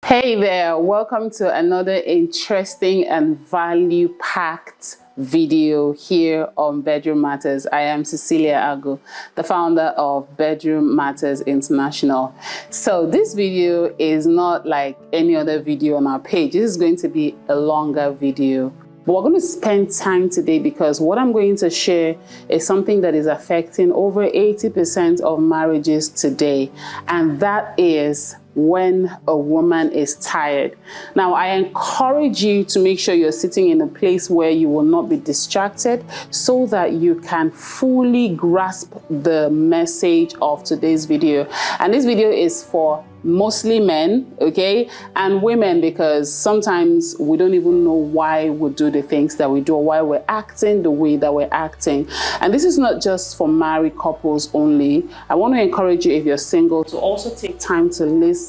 Hey there, welcome to another interesting and value-packed video here on Bedroom Matters. I am Cecilia Agu, the founder of Bedroom Matters International. So this video is not like any other video on our page. This is going to be a longer video. But we're going to spend time today because what I'm going to share is something that is affecting over 80% of marriages today, and that is when a woman is tired. Now, I encourage you to make sure you're sitting in a place where you will not be distracted so that you can fully grasp the message of today's video. And this video is for mostly men, okay, and women, because sometimes we don't even know why we do the things that we do or why we're acting the way that we're acting. And this is not just for married couples only. I want to encourage you, if you're single, to also take time to listen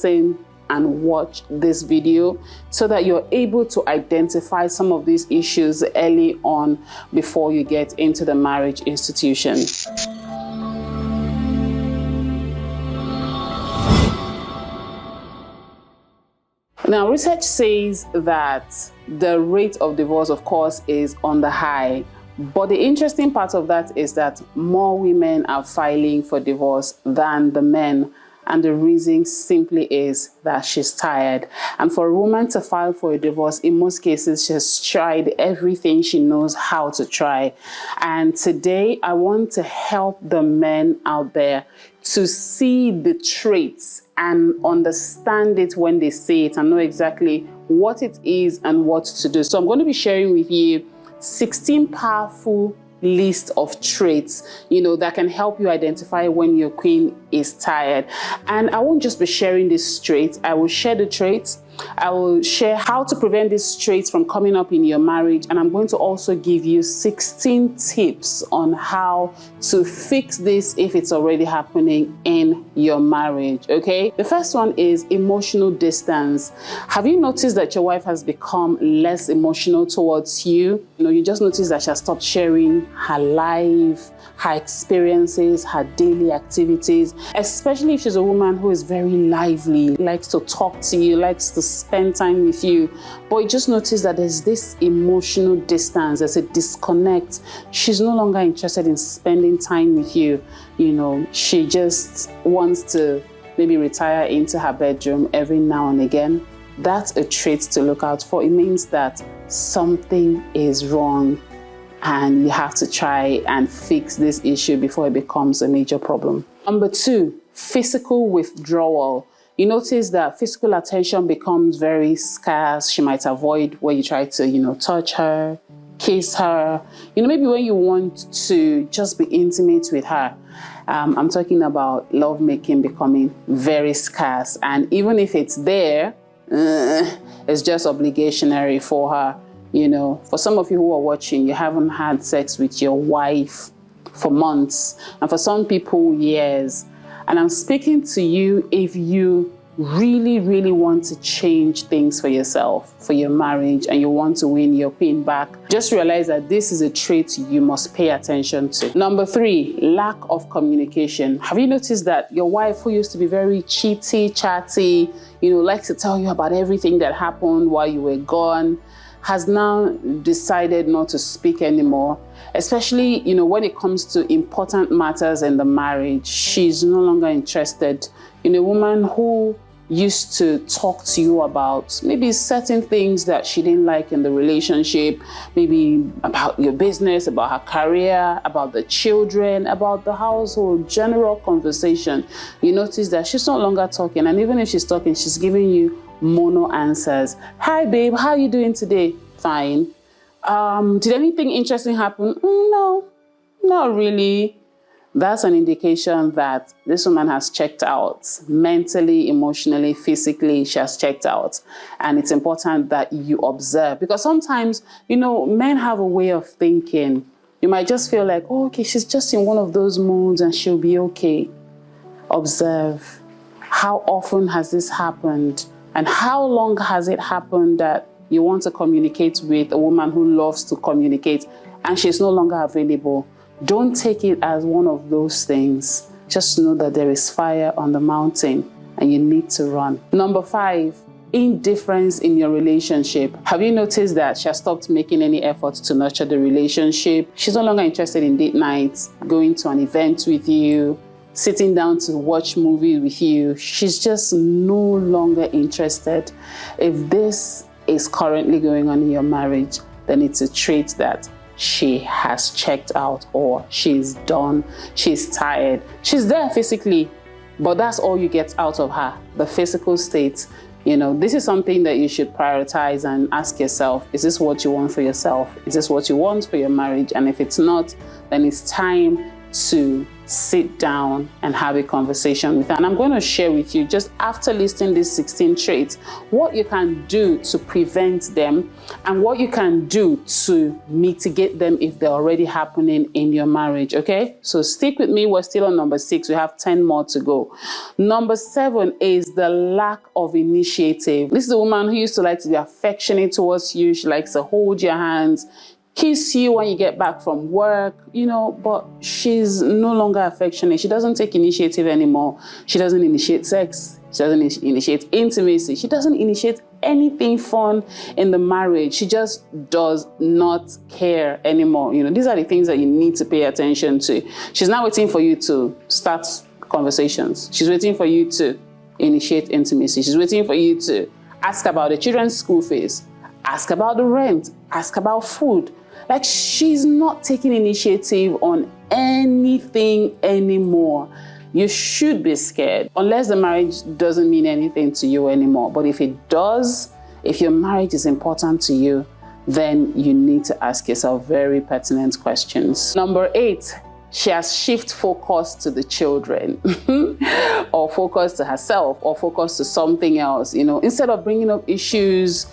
and watch this video so that you're able to identify some of these issues early on before you get into the marriage institution. Now, research says that the rate of divorce, of course, is on the high. But the interesting part of that is that more women are filing for divorce than the men. And the reason simply is that she's tired. And for a woman to file for a divorce, in most cases, she's tried everything she knows how to try. And today, I want to help the men out there to see the traits and understand it when they say it and know exactly what it is and what to do. So I'm going to be sharing with you 16 powerful list of traits, that can help you identify when your queen is tired. And I won't just be sharing these traits. I will share the traits. I will share how to prevent these traits from coming up in your marriage. And I'm going to also give you 16 tips on how to fix this if it's already happening in your marriage, okay? The first one is emotional distance. Have you noticed that your wife has become less emotional towards you? You just notice that she has stopped sharing her life, her experiences, her daily activities, especially if she's a woman who is very lively, likes to talk to you, likes to spend time with you. But you just notice that there's this emotional distance, there's a disconnect. She's no longer interested in spending time with you. She just wants to maybe retire into her bedroom every now and again. That's a trait to look out for. It means that something is wrong and you have to try and fix this issue before it becomes a major problem. Number 2, physical withdrawal. You notice that physical attention becomes very scarce. She might avoid when you try to, touch her, kiss her. Maybe when you want to just be intimate with her. I'm talking about lovemaking becoming very scarce. And even if it's there, it's just obligationary for her. For some of you who are watching, you haven't had sex with your wife for months, and for some people, years. And I'm speaking to you if you really, really want to change things for yourself, for your marriage, and you want to win your queen back. Just realize that this is a trait you must pay attention to. Number 3, lack of communication. Have you noticed that your wife, who used to be very chatty, likes to tell you about everything that happened while you were gone, has now decided not to speak anymore, especially, when it comes to important matters in the marriage? She's no longer interested. A woman who used to talk to you about maybe certain things that she didn't like in the relationship, maybe about your business, about her career, about the children, about the household, general conversation. You notice that she's no longer talking, and even if she's talking, she's giving you mono answers. Hi babe, how are you doing today? Fine. Did anything interesting happen? No, not really. That's an indication that this woman has checked out. Mentally, emotionally, physically, she has checked out. And it's important that you observe, because sometimes, men have a way of thinking. You might just feel like, oh, okay, she's just in one of those moods and she'll be okay. Observe. How often has this happened? And how long has it happened that you want to communicate with a woman who loves to communicate and she's no longer available? Don't take it as one of those things. Just know that there is fire on the mountain and you need to run. Number 5, indifference in your relationship. Have you noticed that she has stopped making any efforts to nurture the relationship? She's no longer interested in date nights, going to an event with you, sitting down to watch movies with you. She's just no longer interested. If this is currently going on in your marriage, then it's a trait that she has checked out, or she's done, she's tired. She's there physically, but that's all you get out of her, the physical state. This is something that you should prioritize and ask yourself, is this what you want for yourself? Is this what you want for your marriage? And if it's not, then it's time to sit down and have a conversation with her. And I'm going to share with you, just after listing these 16 traits, what you can do to prevent them and what you can do to mitigate them if they're already happening in your marriage. Okay, so stick with me. We're still on number 6. We have 10 more to go. Number 7 is the lack of initiative. This is a woman who used to like to be affectionate towards you. She likes to hold your hands, kiss you when you get back from work, but she's no longer affectionate. She doesn't take initiative anymore. She doesn't initiate sex. She doesn't initiate intimacy. She doesn't initiate anything fun in the marriage. She just does not care anymore. These are the things that you need to pay attention to. She's not waiting for you to start conversations. She's waiting for you to initiate intimacy. She's waiting for you to ask about the children's school fees, ask about the rent, ask about food. Like, she's not taking initiative on anything anymore. You should be scared, unless the marriage doesn't mean anything to you anymore. But if it does, if your marriage is important to you, then you need to ask yourself very pertinent questions. Number 8, she has shifted focus to the children or focus to herself or focus to something else. Instead of bringing up issues,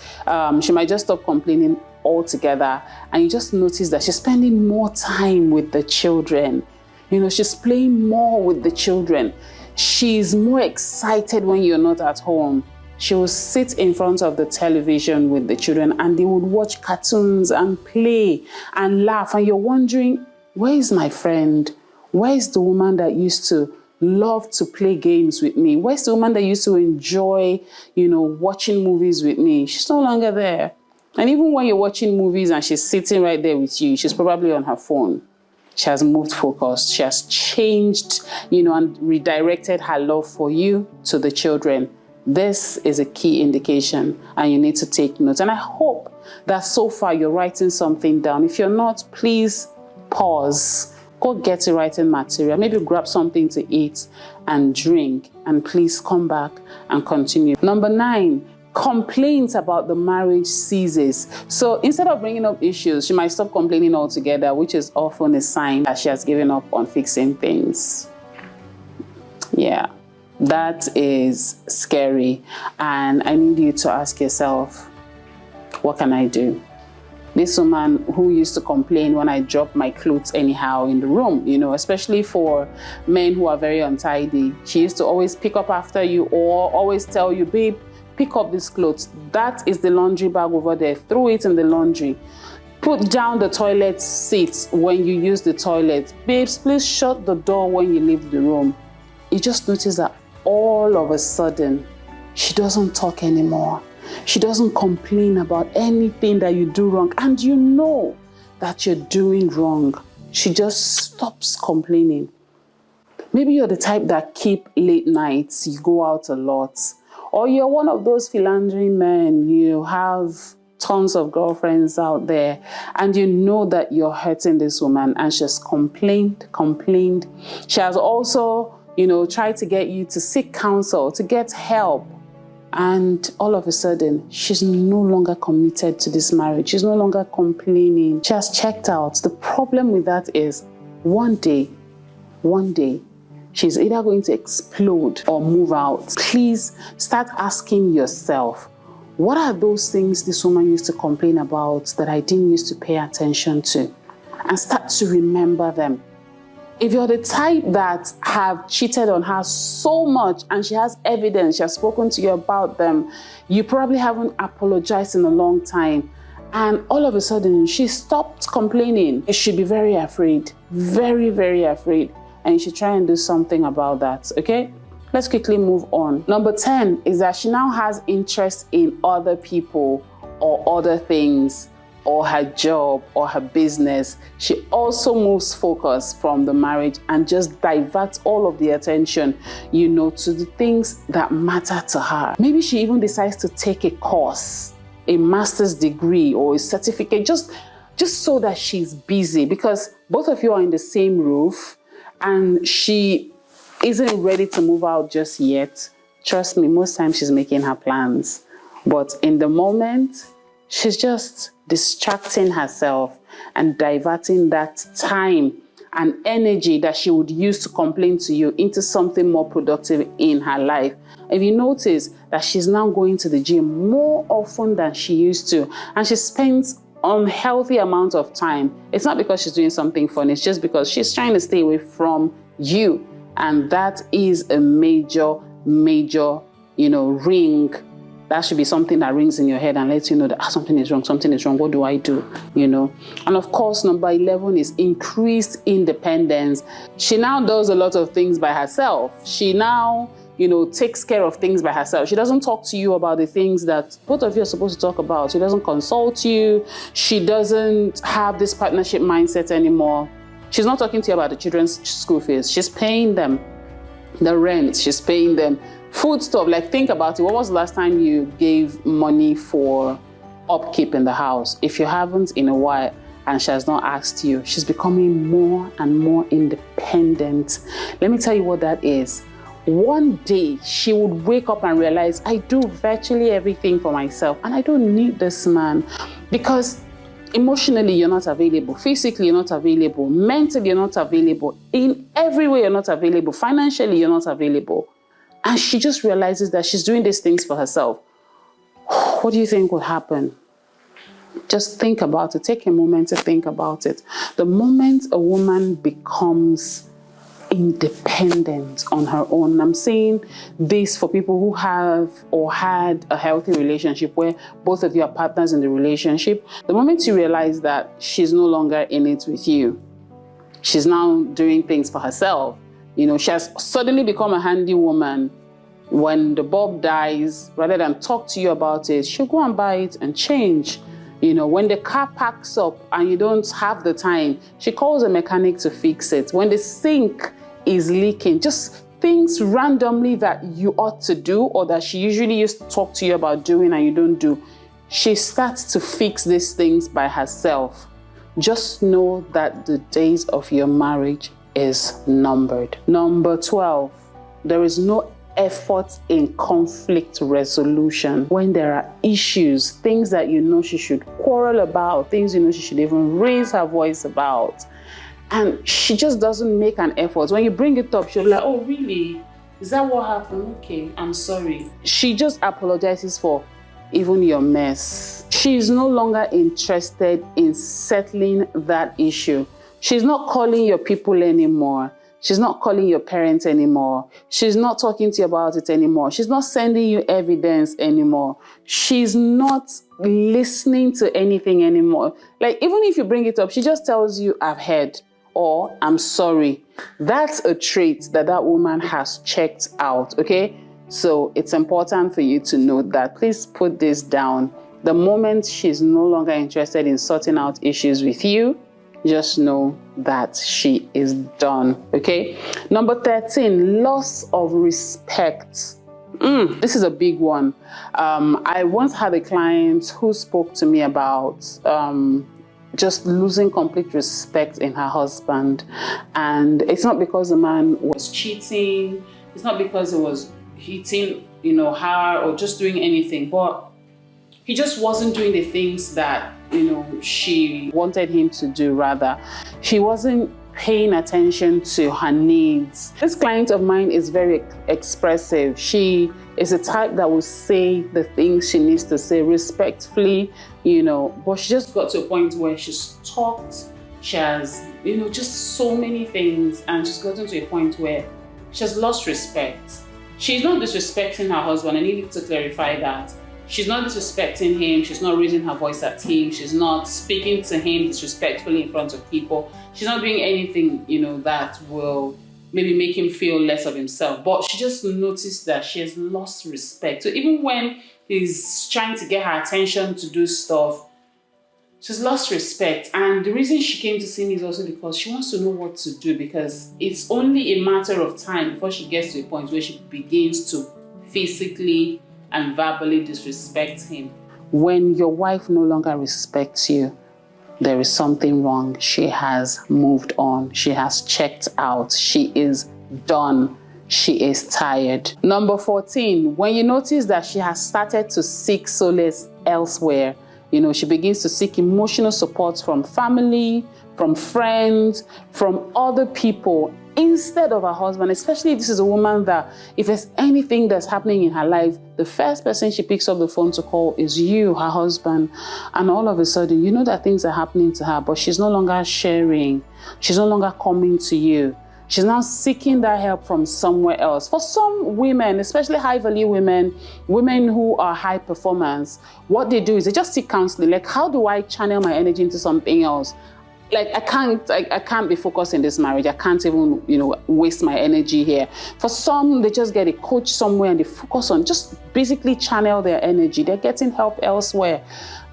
she might just stop complaining altogether, and you just notice that she's spending more time with the children. She's playing more with the children. She's more excited when you're not at home. She will sit in front of the television with the children, and they would watch cartoons and play and laugh, and you're wondering, where is my friend? Where is the woman that used to love to play games with me? Where's the woman that used to enjoy, watching movies with me? She's no longer there. And even when you're watching movies and she's sitting right there with you, she's probably on her phone. She has moved focus. She has changed, and redirected her love for you to the children. This is a key indication, and you need to take notes. And I hope that so far you're writing something down. If you're not, please pause. Go get your writing material. Maybe grab something to eat and drink, and please come back and continue. Number 9. Complaints about the marriage ceases. So instead of bringing up issues, she might stop complaining altogether, which is often a sign that she has given up on fixing things. Yeah, that is scary. And I need you to ask yourself, what can I do? This woman who used to complain when I dropped my clothes anyhow in the room, especially for men who are very untidy. She used to always pick up after you or always tell you, babe, pick up these clothes. That is the laundry bag over there. Throw it in the laundry. Put down the toilet seat when you use the toilet. Babes, please shut the door when you leave the room. You just notice that all of a sudden, she doesn't talk anymore. She doesn't complain about anything that you do wrong. And you know that you're doing wrong. She just stops complaining. Maybe you're the type that keep late nights. You go out a lot. Or you're one of those philandering men, you have tons of girlfriends out there, and you know that you're hurting this woman, and she's complained. She has also, tried to get you to seek counsel, to get help. And all of a sudden, she's no longer committed to this marriage. She's no longer complaining. She has checked out. The problem with that is one day, she's either going to explode or move out. Please start asking yourself, what are those things this woman used to complain about that I didn't used to pay attention to? And start to remember them. If you're the type that have cheated on her so much and she has evidence, she has spoken to you about them, you probably haven't apologized in a long time, and all of a sudden she stopped complaining, you should be very afraid, very, very afraid. And you should try and do something about that, okay? Let's quickly move on. Number 10 is that she now has interest in other people or other things, or her job or her business. She also moves focus from the marriage and just diverts all of the attention, to the things that matter to her. Maybe she even decides to take a course, a master's degree or a certificate, just so that she's busy, because both of you are in the same roof and she isn't ready to move out just yet. Trust me, most times she's making her plans, but in the moment, she's just distracting herself and diverting that time and energy that she would use to complain to you into something more productive in her life. If you notice that she's now going to the gym more often than she used to, and she spends unhealthy amount of time, it's not because she's doing something fun, it's just because she's trying to stay away from you. And that is a major, ring. That should be something that rings in your head and lets you know that something is wrong, what do I do, And of course, number 11 is increased independence. She now does a lot of things by herself. She now, takes care of things by herself. She doesn't talk to you about the things that both of you are supposed to talk about. She doesn't consult you. She doesn't have this partnership mindset anymore. She's not talking to you about the children's school fees. She's paying them the rent. She's paying them food stuff. Like, think about it. When was the last time you gave money for upkeep in the house? If you haven't in a while and she has not asked you, she's becoming more and more independent. Let me tell you what that is. One day she would wake up and realize, I do virtually everything for myself and I don't need this man, because emotionally you're not available, physically you're not available, mentally you're not available, in every way you're not available, financially you're not available. And she just realizes that she's doing these things for herself. What do you think would happen? Just think about it. Take a moment to think about it. The moment a woman becomes independent on her own, I'm saying this for people who have or had a healthy relationship where both of you are partners in the relationship. The moment you realize that she's no longer in it with you, she's now doing things for herself. She has suddenly become a handy woman. When the bulb dies, rather than talk to you about it, she'll go and buy it and change. When the car packs up and you don't have the time, she calls a mechanic to fix it. When the sink is leaking, just things randomly that you ought to do or that she usually used to talk to you about doing and you don't do, she starts to fix these things by herself. Just know that the days of your marriage is numbered. Number 12, there is no effort in conflict resolution. When there are issues, things that she should quarrel about, things she should even raise her voice about, and she just doesn't make an effort. When you bring it up, she'll be like, oh really? Is that what happened? Okay, I'm sorry. She just apologizes for even your mess. She is no longer interested in settling that issue. She's not calling your people anymore. She's not calling your parents anymore. She's not talking to you about it anymore. She's not sending you evidence anymore. She's not listening to anything anymore. Like, even if you bring it up, she just tells you, I've heard, or I'm sorry. That's a trait that woman has checked out, okay? So it's important for you to note that. Please put this down. The moment she's no longer interested in sorting out issues with you, just know that she is done, okay? Number 13, loss of respect. This is a big one. I once had a client who spoke to me about just losing complete respect in her husband. And it's not because the man was cheating. It's not because he was hitting, her or just doing anything, but he just wasn't doing the things that she wanted him to do. Rather, she wasn't paying attention to her needs. This client of mine is very expressive. She is a type that will say the things she needs to say respectfully, but she just got to a point where she's talked, she has, just so many things, and she's gotten to a point where she has lost respect. She's not disrespecting her husband. I need to clarify that. She's not disrespecting him. She's not raising her voice at him. She's not speaking to him disrespectfully in front of people. She's not doing anything, that will, maybe make him feel less of himself. But she just noticed that she has lost respect. So even when he's trying to get her attention to do stuff, she's lost respect. And the reason she came to see me is also because she wants to know what to do, because it's only a matter of time before she gets to a point where she begins to physically and verbally disrespect him. When your wife no longer respects you, there is something wrong. She has moved on. She has checked out. She is done. She is tired. Number 14, when you notice that she has started to seek solace elsewhere, she begins to seek emotional support from family, from friends, from other people, instead of her husband. Especially if this is a woman that, if there's anything that's happening in her life, the first person she picks up the phone to call is you, her husband. And all of a sudden, you know that things are happening to her, but she's no longer sharing. She's no longer coming to you. She's now seeking that help from somewhere else. For some women, especially high-value women who are high performance, what they do is they just seek counseling. Like, how do I channel my energy into something else? Like, I can't be focused in this marriage. I can't even, waste my energy here. For some, they just get a coach somewhere and they focus on just basically channel their energy. They're getting help elsewhere.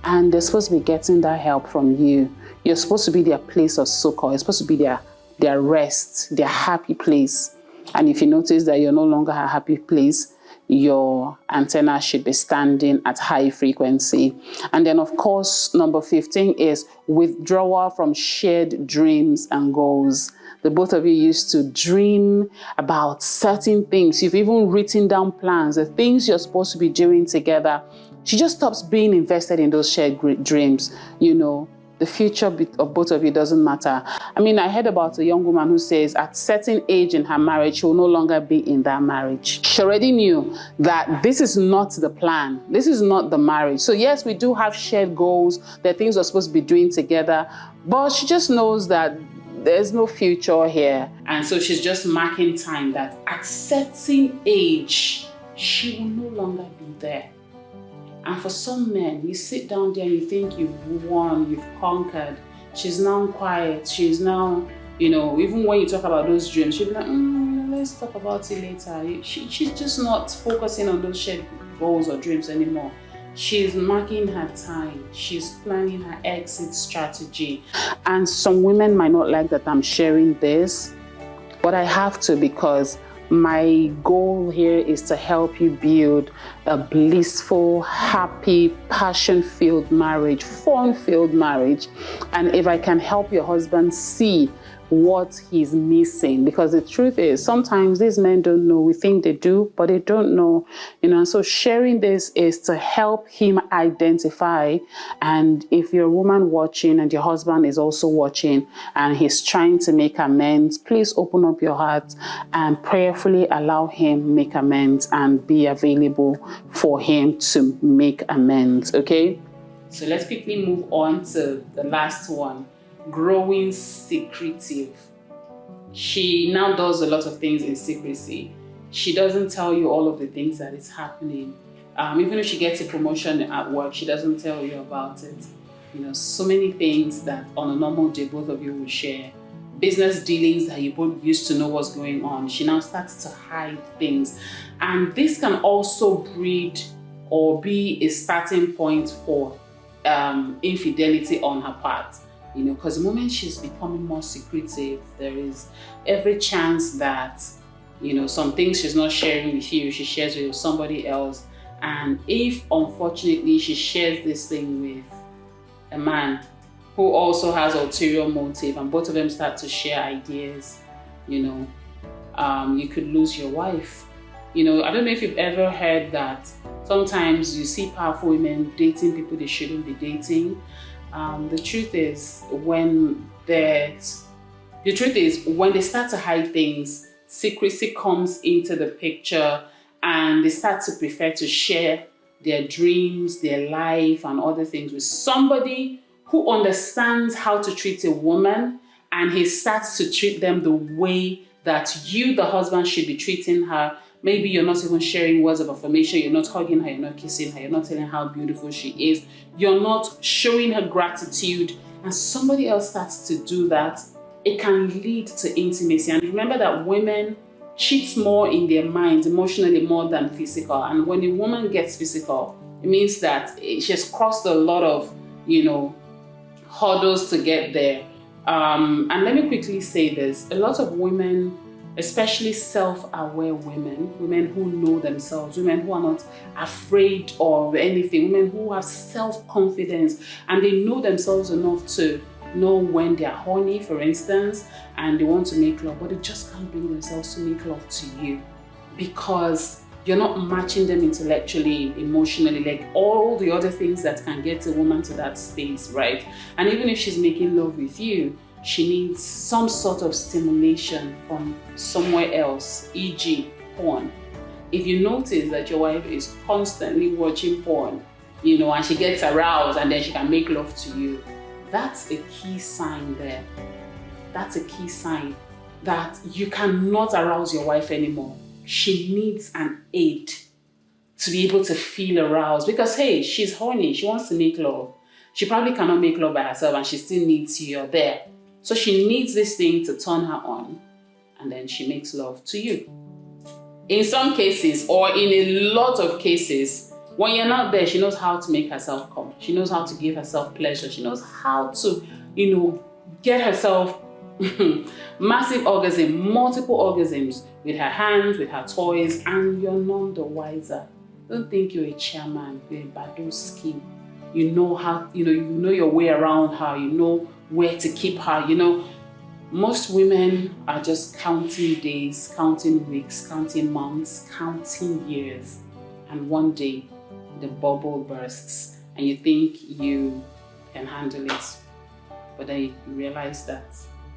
And they're supposed to be getting that help from you. You're supposed to be their place of succor. You're supposed to be their rest, their happy place. And if you notice that you're no longer a happy place, your antenna should be standing at high frequency. And then, of course, number 15 is withdrawal from shared dreams and goals. The both of you used to dream about certain things. You've even written down plans, the things you're supposed to be doing together. She just stops being invested in those shared dreams, The future of both of you doesn't matter. I mean, I heard about a young woman who says at certain age in her marriage, she will no longer be in that marriage. She already knew that this is not the plan. This is not the marriage. So yes, we do have shared goals. There are things we're supposed to be doing together. But she just knows that there's no future here. And so she's just marking time that at certain age, she will no longer be there. And for some men, you sit down there and you think you've won, you've conquered. She's now quiet. She's now, even when you talk about those dreams, she'll be like, let's talk about it later. She's just not focusing on those shared goals or dreams anymore. She's marking her time. She's planning her exit strategy. And some women might not like that I'm sharing this, but I have to, because my goal here is to help you build a blissful, happy, passion-filled marriage, fun-filled marriage. And if I can help your husband see what he's missing, because the truth is sometimes these men don't know. We think they do, but they don't know, and so sharing this is to help him identify. And if you're a woman watching and your husband is also watching and he's trying to make amends, please open up your heart and prayerfully allow him make amends and be available for him to make amends. Okay, so let's quickly move on to the last one. Growing secretive. She now does a lot of things in secrecy. She doesn't tell you all of the things that is happening. Even if she gets a promotion at work, she doesn't tell you about it. So many things that on a normal day both of you will share. Business dealings that you both used to know what's going on. She now starts to hide things. And this can also breed or be a starting point for infidelity on her part. Because the moment she's becoming more secretive, there is every chance that, some things she's not sharing with you, she shares with somebody else. And if, unfortunately, she shares this thing with a man who also has ulterior motive, and both of them start to share ideas, you could lose your wife. I don't know if you've ever heard that sometimes you see powerful women dating people they shouldn't be dating. The truth is when they start to hide things, secrecy comes into the picture, and they start to prefer to share their dreams, their life, and other things with somebody who understands how to treat a woman, and he starts to treat them the way that you, the husband, should be treating her. Maybe you're not even sharing words of affirmation, you're not hugging her, you're not kissing her, you're not telling her how beautiful she is, you're not showing her gratitude, and somebody else starts to do that. it can lead to intimacy. And remember that women cheat more in their minds, emotionally, more than physical. And when a woman gets physical, it means that she has crossed a lot of, hurdles to get there. And let me quickly say this. A lot of women, especially self-aware women who know themselves, women who are not afraid of anything, women who have self-confidence and they know themselves enough to know when they are horny, for instance, and they want to make love, but they just can't bring themselves to make love to you because you're not matching them intellectually, emotionally, like all the other things that can get a woman to that space, right? And even if she's making love with you, she needs some sort of stimulation from somewhere else, e.g. porn. If you notice that your wife is constantly watching porn, and she gets aroused and then she can make love to you, that's a key sign there. That's a key sign that you cannot arouse your wife anymore. She needs an aid to be able to feel aroused because, hey, she's horny. She wants to make love. She probably cannot make love by herself and she still needs you. You're there. So she needs this thing to turn her on and then she makes love to you. In some cases, or in a lot of cases, when you're not there, she knows how to make herself come. She knows how to give herself pleasure. She knows how to, get herself massive orgasm, multiple orgasms with her hands, with her toys, and you're none the wiser. Don't think you're a chairman, you're a Bado scheme. You know how, you know your way around her, you know where to keep her, Most women are just counting days, counting weeks, counting months, counting years, and one day the bubble bursts and you think you can handle it, but then you realize that,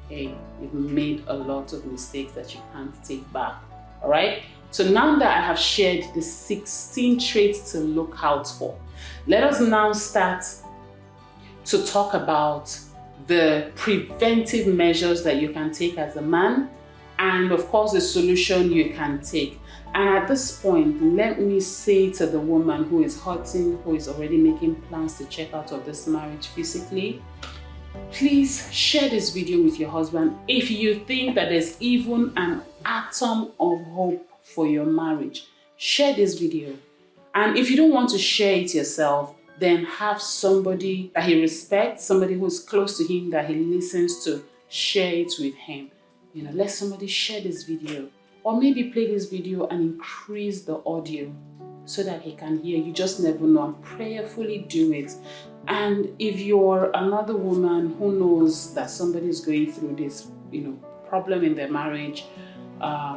hey, you've made a lot of mistakes that you can't take back. All right? So now that I have shared the 16 traits to look out for, let us now start to talk about the preventive measures that you can take as a man, and of course the solution you can take. And at this point, let me say to the woman who is hurting, who is already making plans to check out of this marriage physically, please share this video with your husband if you think that there's even an atom of hope for your marriage. Share this video. And if you don't want to share it yourself, then have somebody that he respects, somebody who's close to him that he listens to, share it with him. Let somebody share this video, or maybe play this video and increase the audio so that he can hear. You just never know. And prayerfully do it. And if you're another woman who knows that somebody's going through this, problem in their marriage,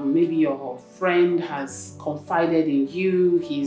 maybe your friend has confided in you, he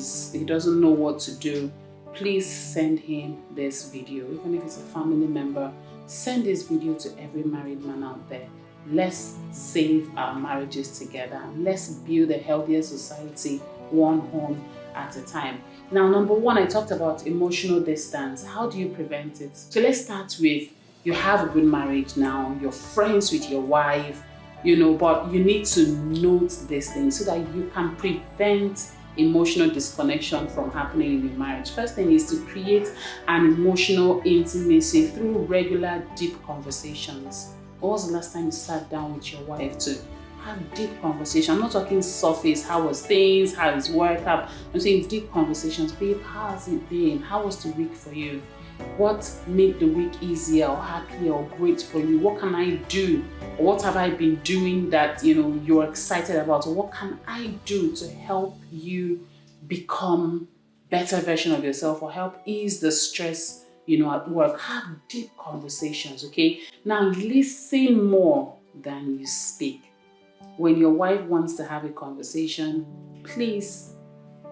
doesn't know what to do, please send him this video. Even if it's a family member, send this video to every married man out there. Let's save our marriages together. Let's build a healthier society, one home at a time. Now, number one, I talked about emotional distance. How do you prevent it? So let's start with, you have a good marriage now, you're friends with your wife, but you need to note these things so that you can prevent emotional disconnection from happening in your marriage. First thing is to create an emotional intimacy through regular, deep conversations. When was the last time you sat down with your wife to have deep conversation? I'm not talking surface, how was things, how is work up. I'm saying deep conversations. Babe, how has it been? How was the week for you? What made the week easier or happier or great for you? What can I do? Or what have I been doing that you're excited about? Or what can I do to help you become a better version of yourself or help ease the stress at work? Have deep conversations, okay? Now listen more than you speak. When your wife wants to have a conversation, please,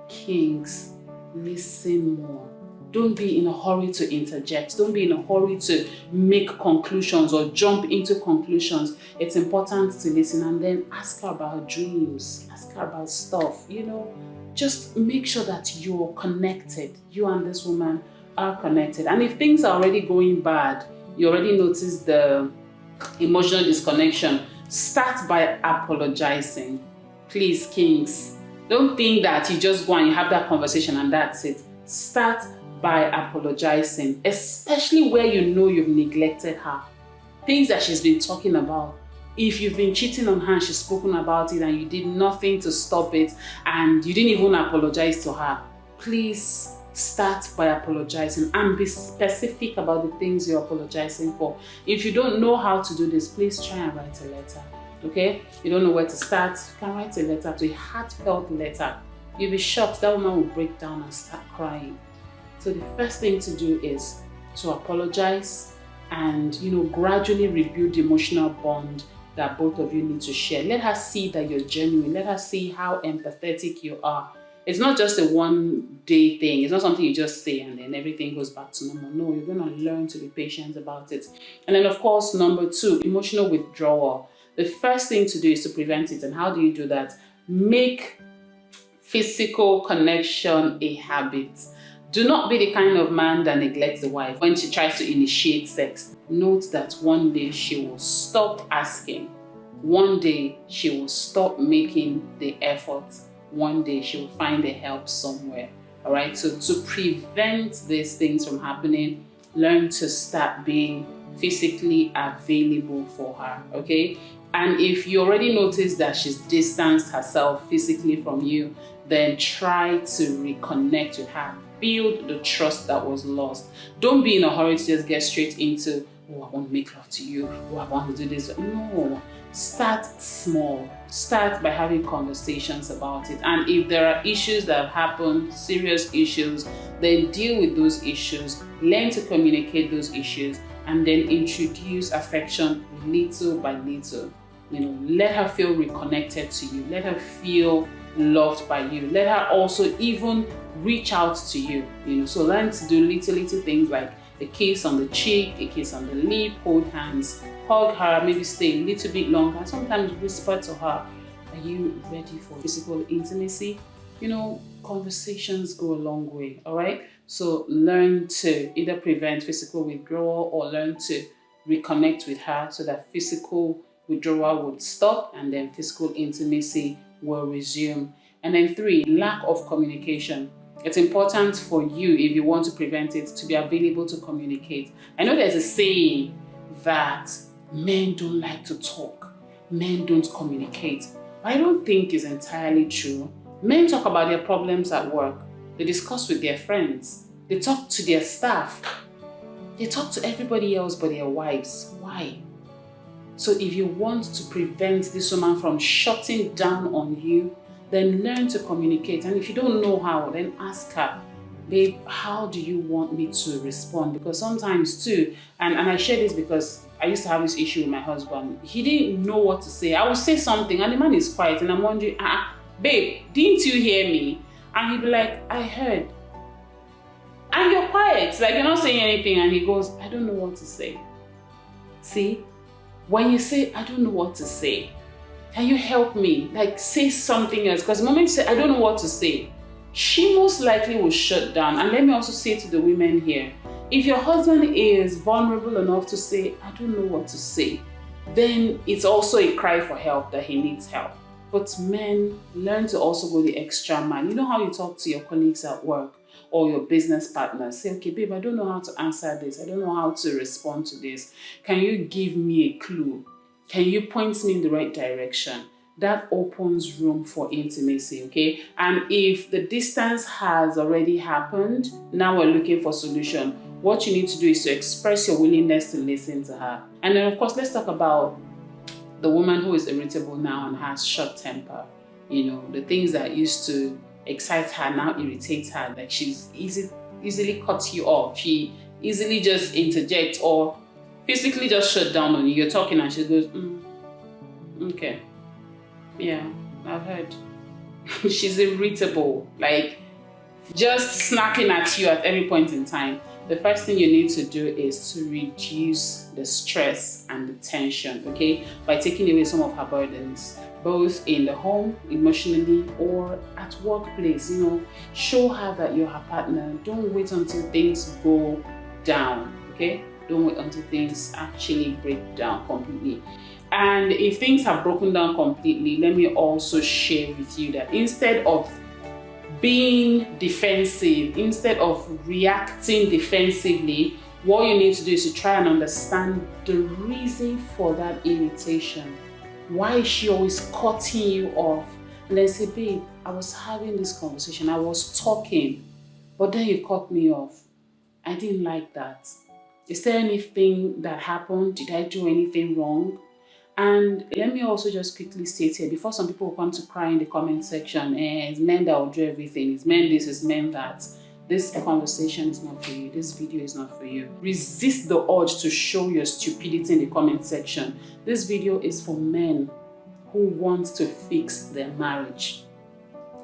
kings, listen more. Don't be in a hurry to interject. Don't be in a hurry to make conclusions or jump into conclusions. It's important to listen and then ask her about dreams, ask her about stuff, Just make sure that you're connected. You and this woman are connected. And if things are already going bad, you already noticed the emotional disconnection, start by apologizing. Please, kings, don't think that you just go and you have that conversation and that's it. Start by apologizing, especially where you know you've neglected her. things that she's been talking about. If you've been cheating on her and she's spoken about it and you did nothing to stop it and you didn't even apologize to her, please start by apologizing and be specific about the things you're apologizing for. If you don't know how to do this, please try and write a letter. Okay? You don't know where to start, you can write a letter, to a heartfelt letter. You'll be shocked, that woman will break down and start crying. So the first thing to do is to apologize and, gradually rebuild the emotional bond that both of you need to share. Let her see that you're genuine. Let her see how empathetic you are. It's not just a one-day thing. It's not something you just say and then everything goes back to normal. No, you're going to learn to be patient about it. And then, of course, number 2, emotional withdrawal. The first thing to do is to prevent it. And how do you do that? Make physical connection a habit. Do not be the kind of man that neglects the wife when she tries to initiate sex. Note that one day she will stop asking. One day she will stop making the effort. One day she will find the help somewhere. All right, so to prevent these things from happening, learn to start being physically available for her, okay? And if you already notice that she's distanced herself physically from you, then try to reconnect with her. Build the trust that was lost. Don't be in a hurry to just get straight into, oh, I want to make love to you, oh, I want to do this. No, start small. Start by having conversations about it. And if there are issues that have happened, serious issues, then deal with those issues. Learn to communicate those issues and then introduce affection little by little. Let her feel reconnected to you. Let her feel loved by you. Let her also even reach out to you. So learn to do little things like a kiss on the cheek, a kiss on the lip, hold hands, hug her, maybe stay a little bit longer. Sometimes whisper to her, are you ready for physical intimacy? Conversations go a long way, all right? So learn to either prevent physical withdrawal or learn to reconnect with her so that physical withdrawal would stop and then physical intimacy will resume. And then 3, lack of communication. It's important for you, if you want to prevent it, to be available to communicate. I know there's a saying that men don't like to talk, men don't communicate. But I don't think it's entirely true. Men talk about their problems at work. They discuss with their friends. They talk to their staff. They talk to everybody else but their wives. Why? So if you want to prevent this woman from shutting down on you, then learn to communicate. And if you don't know how, then ask her, babe, how do you want me to respond? Because sometimes too, and I share this because I used to have this issue with my husband. He didn't know what to say. I would say something and the man is quiet and I'm wondering, babe, didn't you hear me? And he'd be like, I heard. And you're quiet, like you're not saying anything. And he goes, I don't know what to say. See? When you say, I don't know what to say, can you help me? Like, say something else. Because the moment you say, I don't know what to say, she most likely will shut down. And let me also say to the women here, if your husband is vulnerable enough to say, I don't know what to say, then it's also a cry for help that he needs help. But men, learn to also go the extra mile. You know how you talk to your colleagues at work or your business partners? Say, okay, babe, I don't know how to answer this. I don't know how to respond to this. Can you give me a clue? Can you point me in the right direction? That opens room for intimacy, okay? And if the distance has already happened, now we're looking for solution. What you need to do is to express your willingness to listen to her. And then, of course, let's talk about the woman who is irritable now and has short temper. The things that used to excite her now irritate her. Like she's easily cuts you off. She easily just interjects or physically just shut down on you. You're talking and she goes, okay. Yeah, I've heard. She's irritable, like just snacking at you at every point in time. The first thing you need to do is to reduce the stress and the tension, okay? By taking away some of her burdens, both in the home, emotionally, or at workplace. Show her that you're her partner. Don't wait until things go down, okay? Don't wait until things actually break down completely. And if things have broken down completely, let me also share with you that instead of being defensive, instead of reacting defensively, What you need to do is to try and understand the reason for that irritation. Why is she always cutting you off? And then say, babe, I was having this conversation, I was talking, but then you cut me off. I didn't like that. Is there anything that happened? Did I do anything wrong? And let me also just quickly state here, before some people come to cry in the comment section, it's men that will do everything, it's men this, it's men that. This conversation is not for you. This video is not for you. Resist the urge to show your stupidity in the comment section. This video is for men who want to fix their marriage.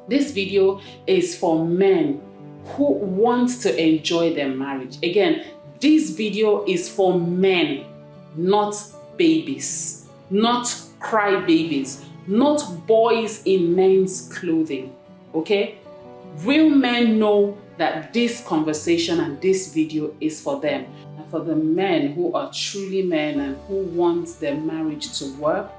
This video is for men who want to enjoy their marriage. Again, this video is for men, not babies, not cry babies, not boys in men's clothing, okay? Real men know that this conversation and this video is for them. And for the men who are truly men and who want their marriage to work,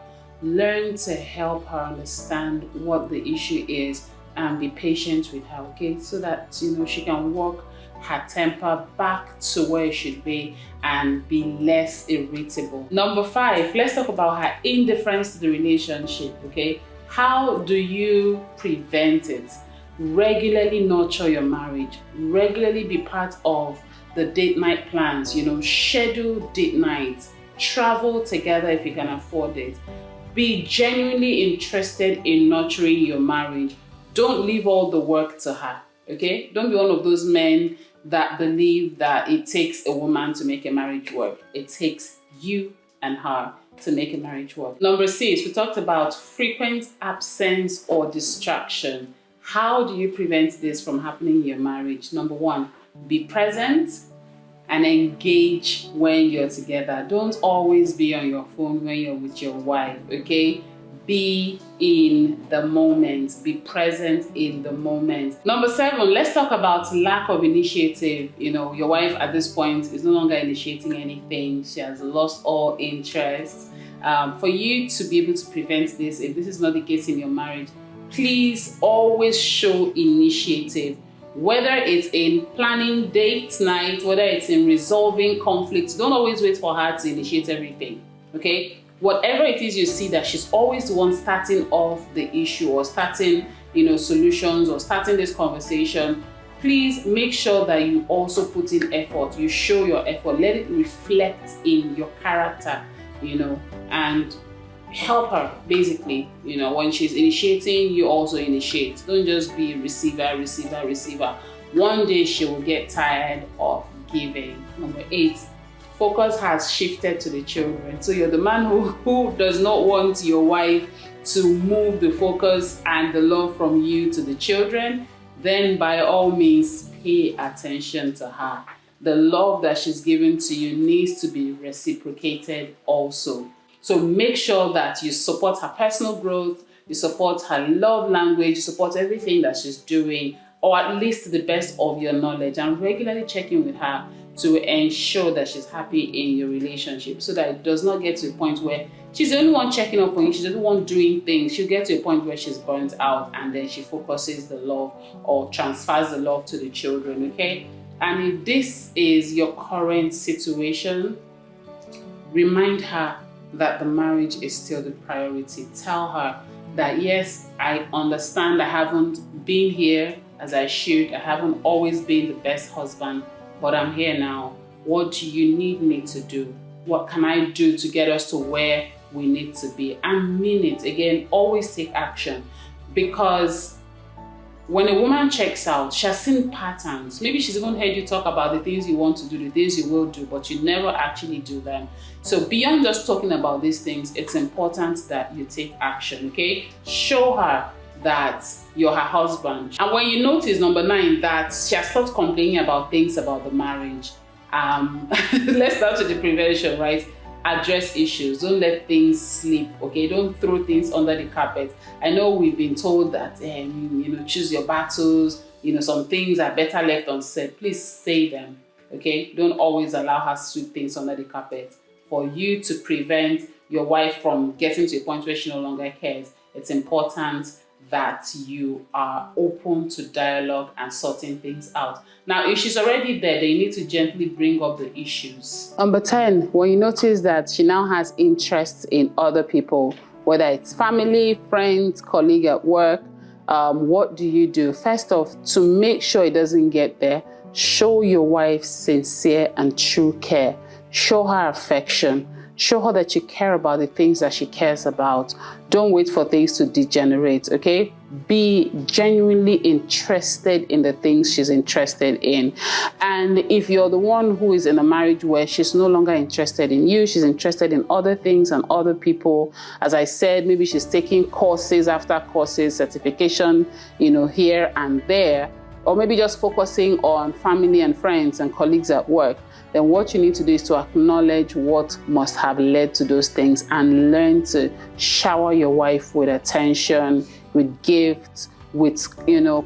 learn to help her understand what the issue is and be patient with her, okay? So that, she can work her temper back to where it should be and be less irritable. Number 5, let's talk about her indifference to the relationship, okay? How do you prevent it? Regularly nurture your marriage. Regularly be part of the date night plans, schedule date nights. Travel together if you can afford it. Be genuinely interested in nurturing your marriage. Don't leave all the work to her, okay? Don't be one of those men that believe that it takes a woman to make a marriage work. It takes you and her to make a marriage work. Number 6, we talked about frequent absence or distraction. How do you prevent this from happening in your marriage? Number 1, be present and engage when you're together. Don't always be on your phone when you're with your wife, okay? Be in the moment. Be present in the moment. Number 7, let's talk about lack of initiative. Your wife at this point is no longer initiating anything. She has lost all interest. For you to be able to prevent this, if this is not the case in your marriage, please always show initiative. Whether it's in planning date night, whether it's in resolving conflicts, don't always wait for her to initiate everything, okay? Whatever it is you see that she's always the one starting off the issue or starting, solutions or starting this conversation, please make sure that you also put in effort. You show your effort. Let it reflect in your character, and help her basically. When she's initiating, you also initiate. Don't just be receiver, receiver, receiver. One day she will get tired of giving. Number 8, focus has shifted to the children. So you're the man who does not want your wife to move the focus and the love from you to the children. Then by all means, pay attention to her. The love that she's given to you needs to be reciprocated also. So make sure that you support her personal growth, you support her love language, you support everything that she's doing, or at least to the best of your knowledge, and regularly check in with her to ensure that she's happy in your relationship, so that it does not get to a point where she's the only one checking up on you, she's the only one doing things. She'll get to a point where she's burnt out and then she focuses the love or transfers the love to the children, okay? And if this is your current situation, remind her that the marriage is still the priority. Tell her that yes, I understand I haven't been here as I should. I haven't always been the best husband, but I'm here now. What do you need me to do? What can I do to get us to where we need to be? And mean it. Again, always take action, because when a woman checks out, she has seen patterns. Maybe she's even heard you talk about the things you want to do, the things you will do, but you never actually do them. So beyond just talking about these things, it's important that you take action, okay? Show her that you're her husband. And when you notice, number 9, that she has stopped complaining about things about the marriage, let's start with the prevention, right? Address issues. Don't let things slip, okay? Don't throw things under the carpet. I know we've been told that, choose your battles. Some things are better left unsaid. Please say them, okay? Don't always allow her to sweep things under the carpet. For you to prevent your wife from getting to a point where she no longer cares, it's important that you are open to dialogue and sorting things out. Now, if she's already there, then you need to gently bring up the issues. Number 10, when you notice that she now has interests in other people, whether it's family, friends, colleague at work, what do you do? First off, to make sure it doesn't get there, show your wife sincere and true care. Show her affection. Show her that you care about the things that she cares about. Don't wait for things to degenerate, okay? Be genuinely interested in the things she's interested in. And if you're the one who is in a marriage where she's no longer interested in you, she's interested in other things and other people, as I said, maybe she's taking courses after courses, certification, here and there, or maybe just focusing on family and friends and colleagues at work, then what you need to do is to acknowledge what must have led to those things and learn to shower your wife with attention, with gifts, with,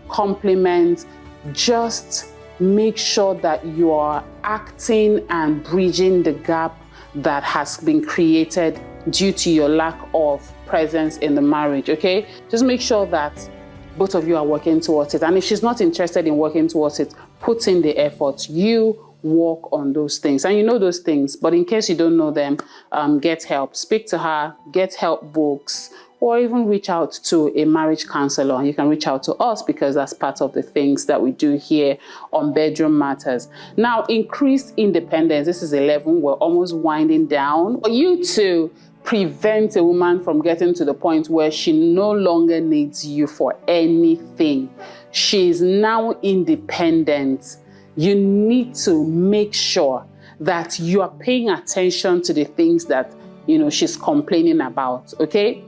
compliments. Just make sure that you are acting and bridging the gap that has been created due to your lack of presence in the marriage, okay? Just make sure that both of you are working towards it. And if she's not interested in working towards it, put in the effort. You work on those things. And you know those things, but in case you don't know them, get help. Speak to her, get help books, or even reach out to a marriage counselor. You can reach out to us because that's part of the things that we do here on Bedroom Matters. Now, increased independence. This is 11. We're almost winding down. For you to prevent a woman from getting to the point where she no longer needs you for anything. She is now independent. You need to make sure that you are paying attention to the things that, she's complaining about, okay?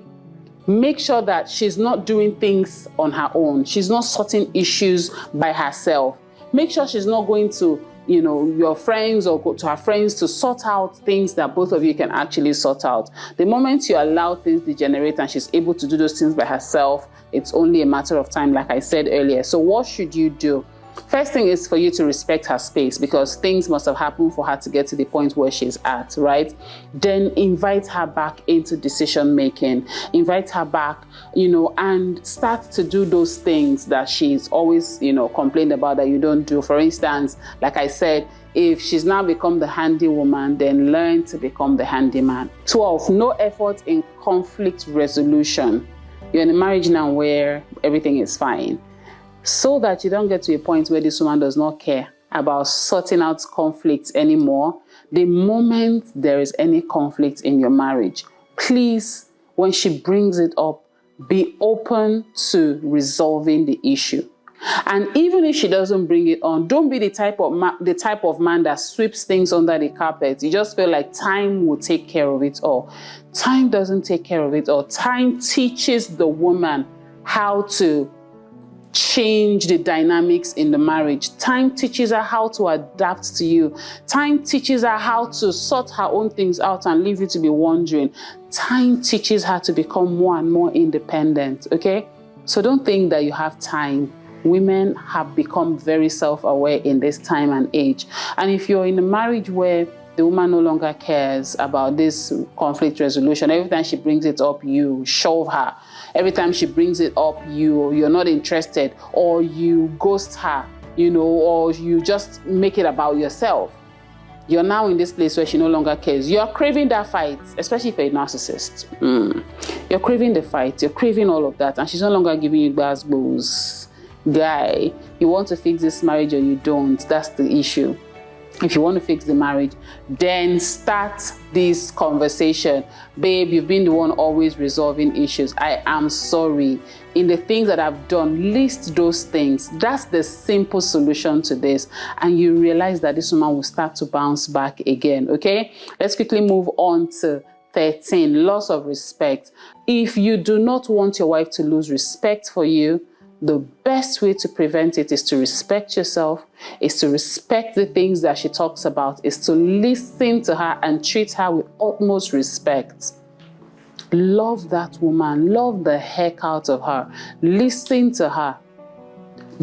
Make sure that she's not doing things on her own. She's not sorting issues by herself. Make sure she's not going to your friends or go to her friends to sort out things that both of you can actually sort out. The moment you allow things degenerate and she's able to do those things by herself, it's only a matter of time, like I said earlier. So what should you do? First thing is for you to respect her space, because things must have happened for her to get to the point where she's at, right? Then invite her back into decision making. Invite her back, and start to do those things that she's always, complained about that you don't do. For instance, like I said, if she's now become the handy woman, then learn to become the handyman. 12, no effort in conflict resolution. You're in a marriage now where everything is fine, so that you don't get to a point where this woman does not care about sorting out conflicts anymore. The moment there is any conflict in your marriage, please, when she brings it up, be open to resolving the issue. And even if she doesn't bring it on, don't be the type of man that sweeps things under the carpet. You just feel like time will take care of it all. Time doesn't take care of it all. Time teaches the woman how to change the dynamics in the marriage. Time teaches her how to adapt to you. Time teaches her how to sort her own things out and leave you to be wondering. Time teaches her to become more and more independent, okay? So don't think that you have time. Women have become very self-aware in this time and age. And if you're in a marriage where the woman no longer cares about this conflict resolution, every time she brings it up, you shove her. Every time she brings it up, you're not interested, or you ghost her, or you just make it about yourself. You're now in this place where she no longer cares. You're craving that fight, especially if you're a narcissist. You're craving the fight. You're craving all of that. And she's no longer giving you gbas. Guy, you want to fix this marriage or you don't. That's the issue. If you want to fix the marriage, then start this conversation. Babe, you've been the one always resolving issues. I am sorry. In the things that I've done, list those things. That's the simple solution to this. And you realize that this woman will start to bounce back again, okay? Let's quickly move on to 13, loss of respect. If you do not want your wife to lose respect for you, the best way to prevent it is to respect yourself, is to respect the things that she talks about, is to listen to her and treat her with utmost respect. Love that woman. Love the heck out of her. Listen to her.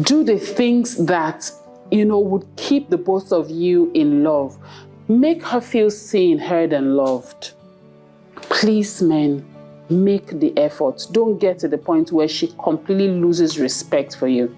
Do the things that, would keep the both of you in love. Make her feel seen, heard, and loved. Please, men, make the effort. Don't get to the point where she completely loses respect for you.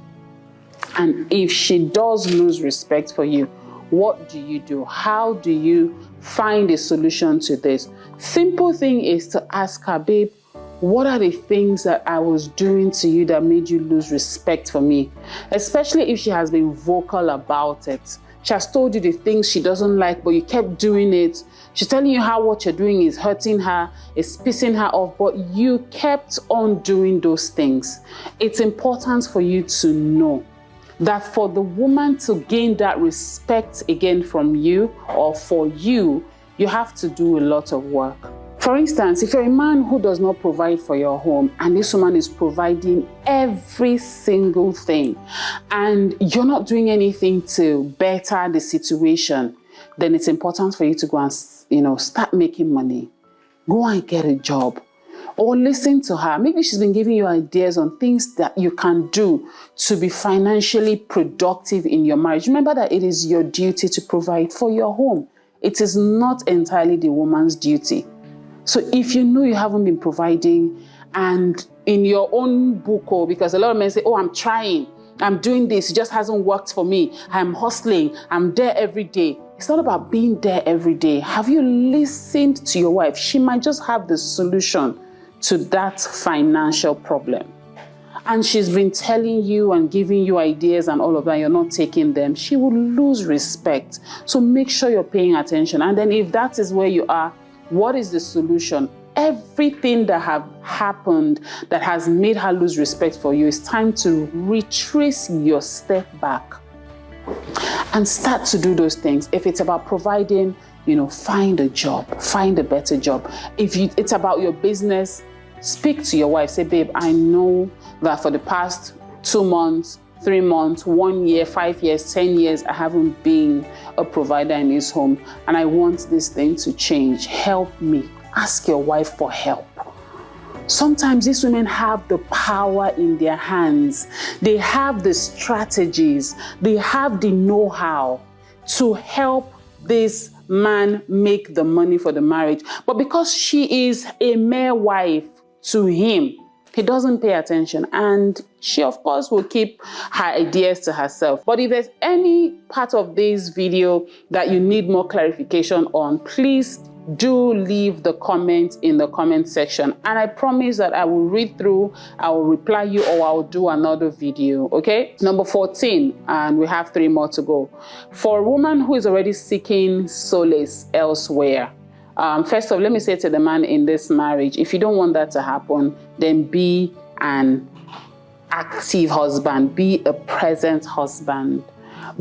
And if she does lose respect for you, what do you do? How do you find a solution to this? Simple thing is to ask her, babe, what are the things that I was doing to you that made you lose respect for me? Especially if she has been vocal about it. She has told you the things she doesn't like, but you kept doing it. She's telling you how what you're doing is hurting her, is pissing her off, but you kept on doing those things. It's important for you to know that for the woman to gain that respect again from you or for you, you have to do a lot of work. For instance, if you're a man who does not provide for your home and this woman is providing every single thing and you're not doing anything to better the situation, then it's important for you to go and, start making money. Go and get a job. Or listen to her. Maybe she's been giving you ideas on things that you can do to be financially productive in your marriage. Remember that it is your duty to provide for your home. It is not entirely the woman's duty. So if you know you haven't been providing and in your own book, because a lot of men say, oh, I'm trying, I'm doing this, it just hasn't worked for me. I'm hustling, I'm there every day. It's not about being there every day. Have you listened to your wife? She might just have the solution to that financial problem. And she's been telling you and giving you ideas and all of that, you're not taking them. She will lose respect. So make sure you're paying attention. And then if that is where you are, what is the solution? Everything that have happened that has made her lose respect for you, it's time to retrace your step back and start to do those things. If it's about providing, find a job, find a better job. If it's about your business, speak to your wife. Say, babe, I know that for the past 2 months, 3 months, 1 year, 5 years, 10 years, I haven't been a provider in this home and I want this thing to change. Help me. Ask your wife for help. Sometimes these women have the power in their hands. They have the strategies. They have the know-how to help this man make the money for the marriage. But because she is a mere wife to him, he doesn't pay attention, and she of course will keep her ideas to herself. But if there's any part of this video that you need more clarification on, please do leave the comment in the comment section, and I promise that I will read through, I will reply you, or I'll do another video. Okay, number 14, and we have 3 more to go. For a woman who is already seeking solace elsewhere, first of all, let me say to the man in this marriage, if you don't want that to happen, then be an active husband, be a present husband,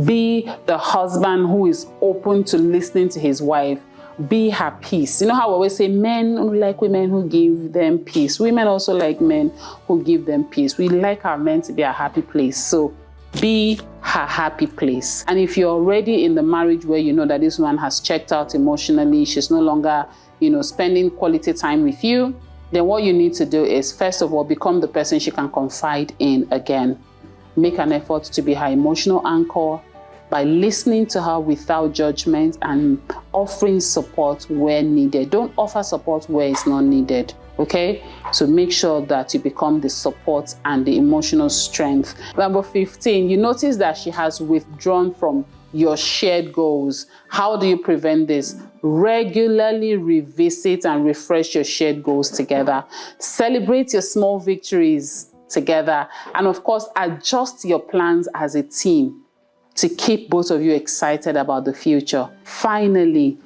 be the husband who is open to listening to his wife, be her peace. You know how we always say men like women who give them peace. Women also like men who give them peace. We like our men to be a happy place. So be her happy place. And if you're already in the marriage where you know that this one has checked out emotionally, she's no longer, spending quality time with you, then what you need to do is, first of all, become the person she can confide in again. Make an effort to be her emotional anchor by listening to her without judgment and offering support where needed. Don't offer support where it's not needed. Okay, so make sure that you become the support and the emotional strength. Number 15, you notice that she has withdrawn from your shared goals. How do you prevent this? Regularly revisit and refresh your shared goals together. Celebrate your small victories together. And of course, adjust your plans as a team to keep both of you excited about the future. Finally,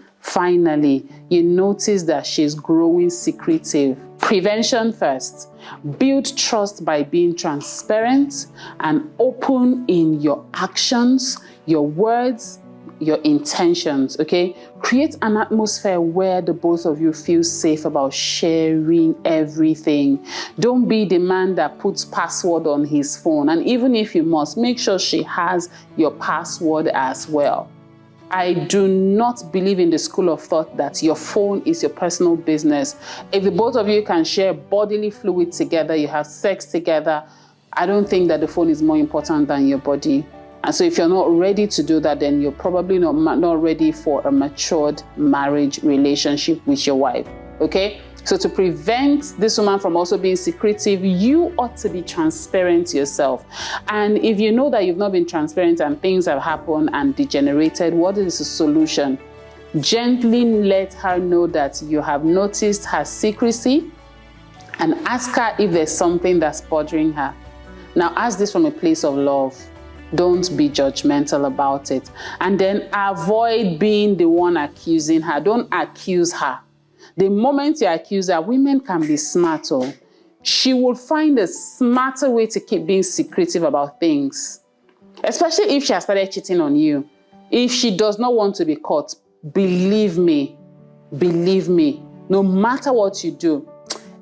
you notice that she's growing secretive. Prevention first. Build trust by being transparent and open in your actions, your words, your intentions, okay? Create an atmosphere where the both of you feel safe about sharing everything. Don't be the man that puts password on his phone. And even if you must, make sure she has your password as well. I do not believe in the school of thought that your phone is your personal business. If the both of you can share bodily fluid together, you have sex together, I don't think that the phone is more important than your body. And so if you're not ready to do that, then you're probably not ready for a matured marriage relationship with your wife, okay? So to prevent this woman from also being secretive, you ought to be transparent yourself. And if you know that you've not been transparent and things have happened and degenerated, what is the solution? Gently let her know that you have noticed her secrecy and ask her if there's something that's bothering her. Now ask this from a place of love. Don't be judgmental about it. And then avoid being the one accusing her. Don't accuse her. The moment you accuse her, women can be smart. She will find a smarter way to keep being secretive about things. Especially if she has started cheating on you. If she does not want to be caught, believe me, no matter what you do,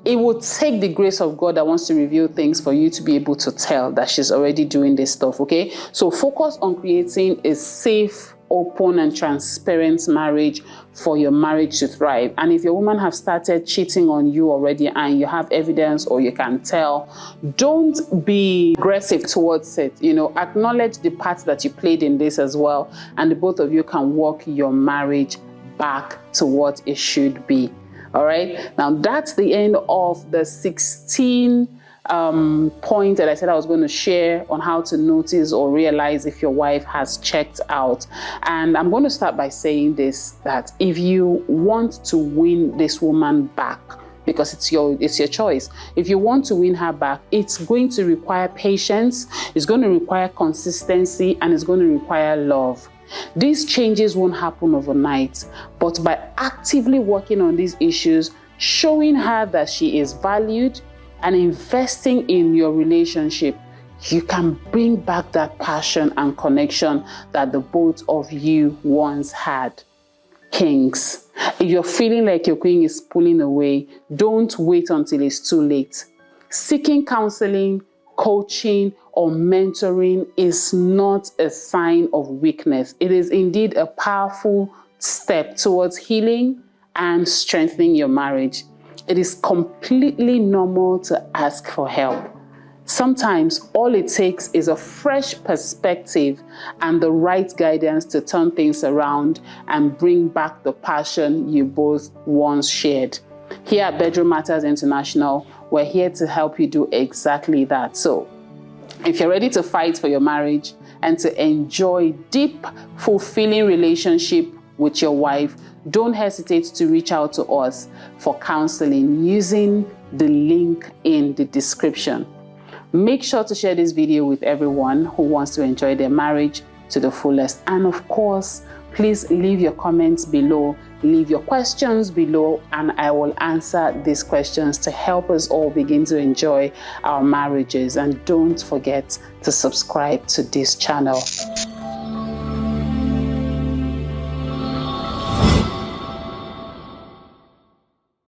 it will take the grace of God that wants to reveal things for you to be able to tell that she's already doing this stuff, okay? So focus on creating a safe, open, and transparent marriage for your marriage to thrive. And if your woman have started cheating on you already and you have evidence or you can tell, don't be aggressive towards it. Acknowledge the part that you played in this as well, and the both of you can work your marriage back to what it should be. All right, now that's the end of the 16 points that I said I was going to share on how to notice or realize if your wife has checked out. And I'm going to start by saying this, that if you want to win this woman back, because it's your choice. If you want to win her back, it's going to require patience, it's going to require consistency, and it's going to require love. These changes won't happen overnight, but by actively working on these issues, showing her that she is valued and investing in your relationship, you can bring back that passion and connection that the both of you once had. Kings, if you're feeling like your queen is pulling away, don't wait until it's too late. Seeking counseling, coaching, or mentoring is not a sign of weakness. It is indeed a powerful step towards healing and strengthening your marriage. It is completely normal to ask for help. Sometimes all it takes is a fresh perspective and the right guidance to turn things around and bring back the passion you both once shared. Here at Bedroom Matters International, we're here to help you do exactly that. So, if you're ready to fight for your marriage and to enjoy deep, fulfilling relationship with your wife, don't hesitate to reach out to us for counseling using the link in the description. Make sure to share this video with everyone who wants to enjoy their marriage to the fullest. And of course, please leave your comments below, leave your questions below, and I will answer these questions to help us all begin to enjoy our marriages. And don't forget to subscribe to this channel.